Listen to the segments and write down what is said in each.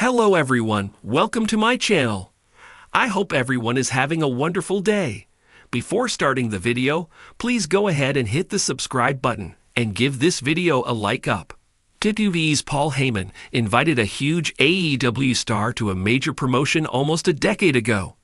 Hello everyone, welcome to my channel. I hope everyone is having a wonderful day. Before starting the video, please go ahead and hit the subscribe button and give this video a like up. WWE's Paul Heyman invited a huge AEW star to a major promotion almost a decade ago.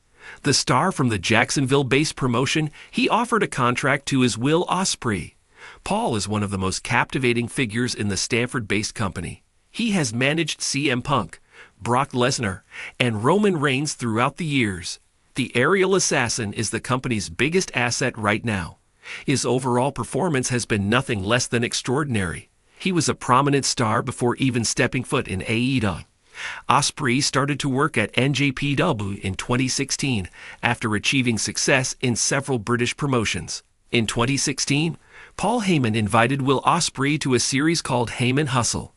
The star from the Jacksonville-based promotion, he offered a contract to his Will Ospreay. Paul is one of the most captivating figures in the Stanford-based company. He has managed CM Punk, Brock Lesnar, and Roman Reigns throughout the years. The aerial assassin is the company's biggest asset right now. His overall performance has been nothing less than extraordinary. He was a prominent star before even stepping foot in AEW. Ospreay started to work at NJPW in 2016 after achieving success in several British promotions. In 2016, Paul Heyman invited Will Ospreay to a series called Heyman Hustle.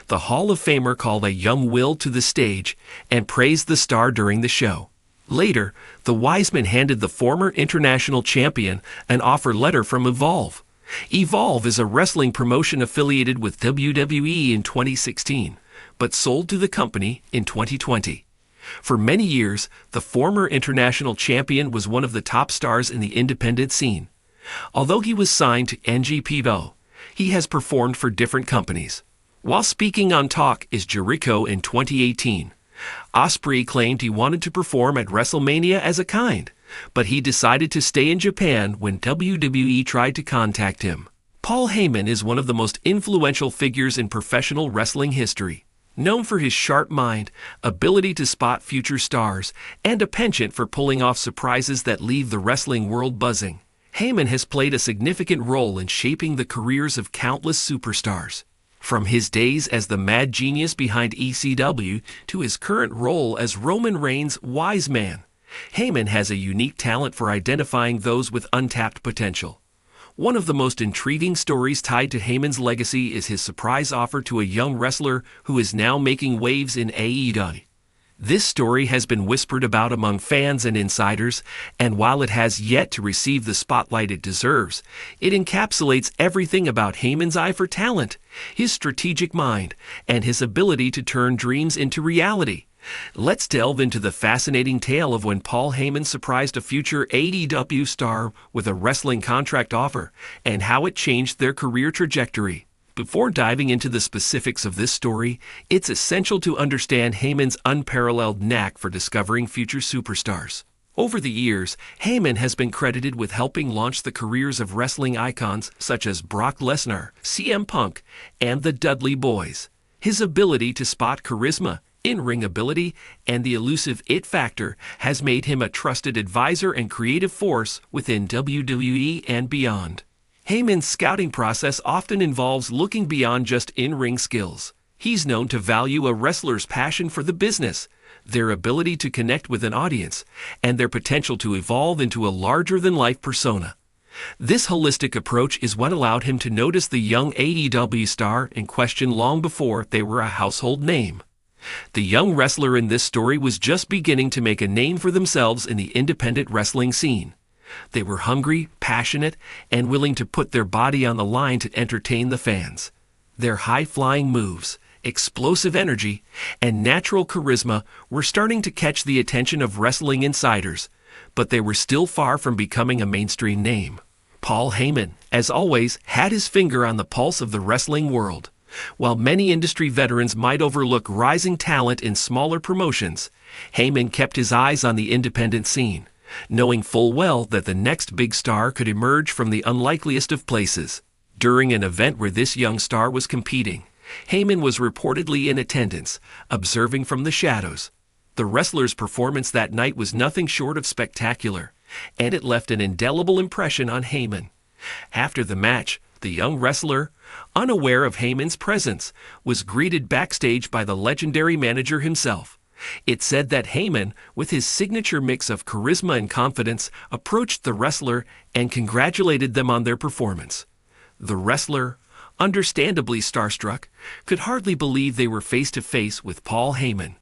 The Hall of Famer called a young Will to the stage and praised the star during the show. Later, the Wiseman handed the former international champion an offer letter from Evolve. Evolve is a wrestling promotion affiliated with WWE in 2016, but sold to the company in 2020. For many years, the former international champion was one of the top stars in the independent scene. Although he was signed to NJPW, he has performed for different companies. While speaking on Talk is Jericho in 2018, Ospreay claimed he wanted to perform at WrestleMania as a kind, but he decided to stay in Japan when WWE tried to contact him. Paul Heyman is one of the most influential figures in professional wrestling history. Known for his sharp mind, ability to spot future stars, and a penchant for pulling off surprises that leave the wrestling world buzzing, Heyman has played a significant role in shaping the careers of countless superstars. From his days as the mad genius behind ECW to his current role as Roman Reigns' wise man, Heyman has a unique talent for identifying those with untapped potential. One of the most intriguing stories tied to Heyman's legacy is his surprise offer to a young wrestler who is now making waves in AEW. This story has been whispered about among fans and insiders, and while it has yet to receive the spotlight it deserves, it encapsulates everything about Heyman's eye for talent, his strategic mind, and his ability to turn dreams into reality. Let's delve into the fascinating tale of when Paul Heyman surprised a future AEW star with a wrestling contract offer, and how it changed their career trajectory. Before diving into the specifics of this story, it's essential to understand Heyman's unparalleled knack for discovering future superstars. Over the years, Heyman has been credited with helping launch the careers of wrestling icons such as Brock Lesnar, CM Punk, and the Dudley Boys. His ability to spot charisma, in-ring ability, and the elusive it factor has made him a trusted advisor and creative force within WWE and beyond. Heyman's scouting process often involves looking beyond just in-ring skills. He's known to value a wrestler's passion for the business, their ability to connect with an audience, and their potential to evolve into a larger-than-life persona. This holistic approach is what allowed him to notice the young AEW star in question long before they were a household name. The young wrestler in this story was just beginning to make a name for themselves in the independent wrestling scene. They were hungry, passionate, and willing to put their body on the line to entertain the fans. Their high-flying moves, explosive energy, and natural charisma were starting to catch the attention of wrestling insiders, but they were still far from becoming a mainstream name. Paul Heyman, as always, had his finger on the pulse of the wrestling world. While many industry veterans might overlook rising talent in smaller promotions, Heyman kept his eyes on the independent scene, knowing full well that the next big star could emerge from the unlikeliest of places. During an event where this young star was competing, Heyman was reportedly in attendance, observing from the shadows. The wrestler's performance that night was nothing short of spectacular, and it left an indelible impression on Heyman. After the match, the young wrestler, unaware of Heyman's presence, was greeted backstage by the legendary manager himself. It said that Heyman, with his signature mix of charisma and confidence, approached the wrestler and congratulated them on their performance. The wrestler, understandably starstruck, could hardly believe they were face to face with Paul Heyman.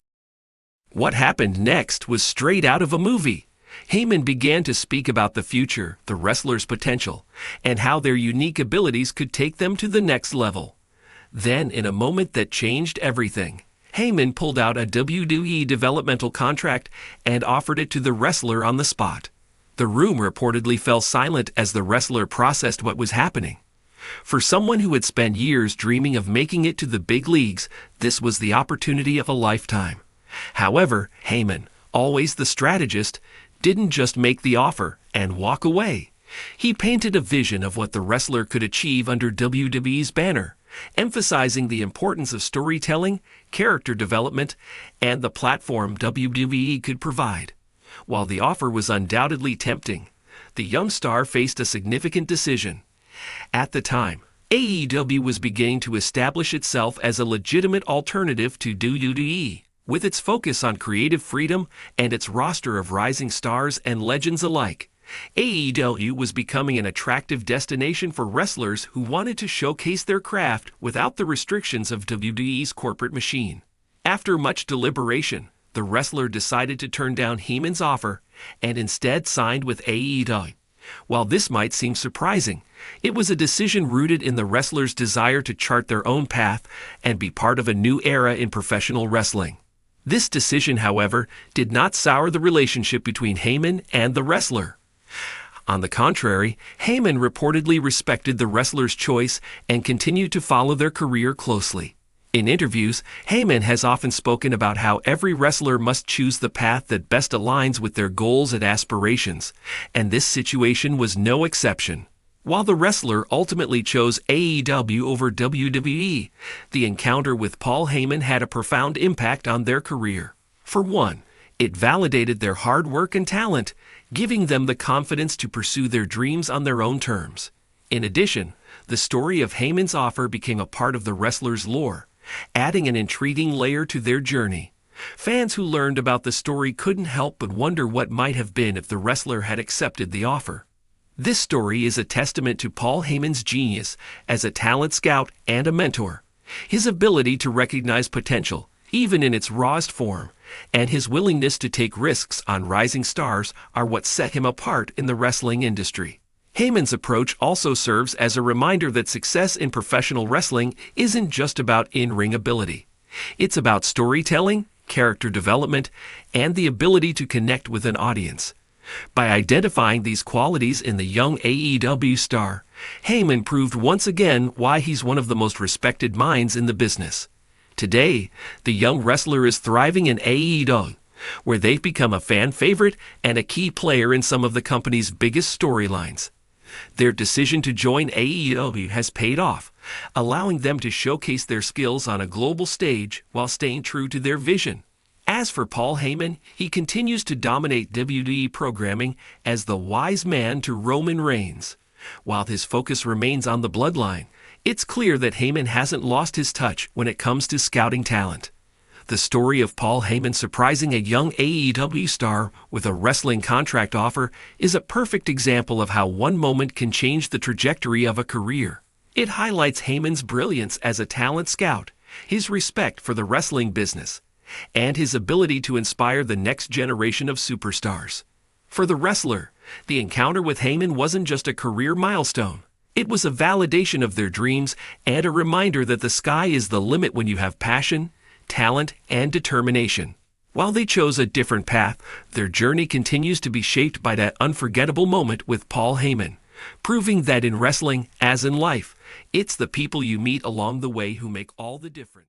What happened next was straight out of a movie. Heyman began to speak about the future, the wrestler's potential, and how their unique abilities could take them to the next level. Then, in a moment that changed everything, Heyman pulled out a WWE developmental contract and offered it to the wrestler on the spot. The room reportedly fell silent as the wrestler processed what was happening. For someone who had spent years dreaming of making it to the big leagues, this was the opportunity of a lifetime. However, Heyman, always the strategist, didn't just make the offer and walk away. He painted a vision of what the wrestler could achieve under WWE's banner, emphasizing the importance of storytelling, character development, and the platform WWE could provide. While the offer was undoubtedly tempting, the young star faced a significant decision. At the time, AEW was beginning to establish itself as a legitimate alternative to WWE. With its focus on creative freedom and its roster of rising stars and legends alike, AEW was becoming an attractive destination for wrestlers who wanted to showcase their craft without the restrictions of WWE's corporate machine. After much deliberation, the wrestler decided to turn down Heyman's offer and instead signed with AEW. While this might seem surprising, it was a decision rooted in the wrestler's desire to chart their own path and be part of a new era in professional wrestling. This decision, however, did not sour the relationship between Heyman and the wrestler. On the contrary, Heyman reportedly respected the wrestler's choice and continued to follow their career closely. In interviews, Heyman has often spoken about how every wrestler must choose the path that best aligns with their goals and aspirations, and this situation was no exception. While the wrestler ultimately chose AEW over WWE, the encounter with Paul Heyman had a profound impact on their career. For one, it validated their hard work and talent, giving them the confidence to pursue their dreams on their own terms. In addition, the story of Heyman's offer became a part of the wrestler's lore, adding an intriguing layer to their journey. Fans who learned about the story couldn't help but wonder what might have been if the wrestler had accepted the offer. This story is a testament to Paul Heyman's genius as a talent scout and a mentor, his ability to recognize potential, even in its rawest form, and his willingness to take risks on rising stars are what set him apart in the wrestling industry. Heyman's approach also serves as a reminder that success in professional wrestling isn't just about in-ring ability. It's about storytelling, character development, and the ability to connect with an audience. By identifying these qualities in the young AEW star, Heyman proved once again why he's one of the most respected minds in the business. Today, the young wrestler is thriving in AEW, where they've become a fan favorite and a key player in some of the company's biggest storylines. Their decision to join AEW has paid off, allowing them to showcase their skills on a global stage while staying true to their vision. As for Paul Heyman, he continues to dominate WWE programming as the wise man to Roman Reigns. While his focus remains on the bloodline, it's clear that Heyman hasn't lost his touch when it comes to scouting talent. The story of Paul Heyman surprising a young AEW star with a wrestling contract offer is a perfect example of how one moment can change the trajectory of a career. It highlights Heyman's brilliance as a talent scout, his respect for the wrestling business, and his ability to inspire the next generation of superstars. For the wrestler, the encounter with Heyman wasn't just a career milestone. It was a validation of their dreams and a reminder that the sky is the limit when you have passion, talent, and determination. While they chose a different path, their journey continues to be shaped by that unforgettable moment with Paul Heyman, proving that in wrestling, as in life, it's the people you meet along the way who make all the difference.